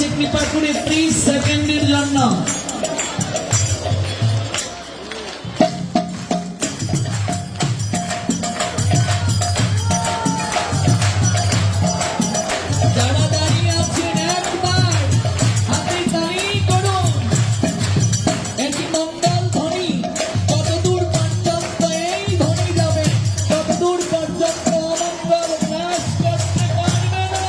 কাছে কৃপা করে 30 সেকেন্ডের জন্য যারা দাঁড়িয়ে আছেন একবার হাতে তালি করুন। একটি মঙ্গল ধ্বনি কতদূর পর্যন্ত এই ধ্বনি যাবে, ততদূর পর্যন্ত অমঙ্গল নাশ করতে পারবে না।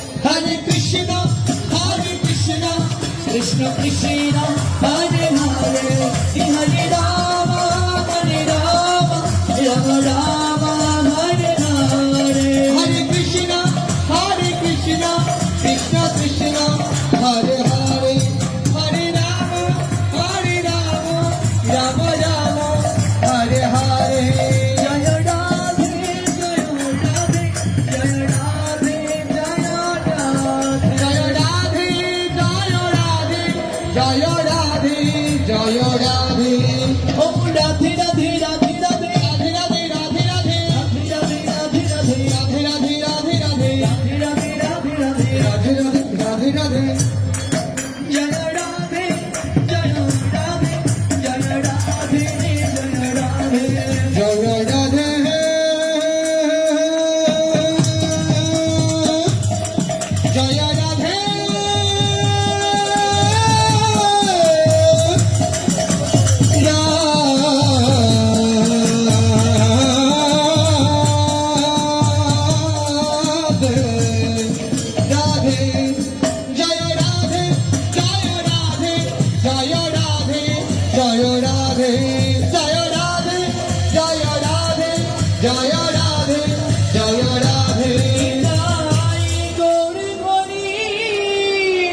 Krishna Krishna Hare Krishna Krishna Hare Hare Hare Rama Hare Rama Rama Rama Hare Hare Hare Krishna Krishna Krishna Hare Hare Hare Rama Rama Rama Hare Hare Jaya Radhe Jaya Radhe Jaya Radhe Jaya Radhe Jaya Radhe Jaya Radhe Jaya Radhe Jaya Radhe Om Radhe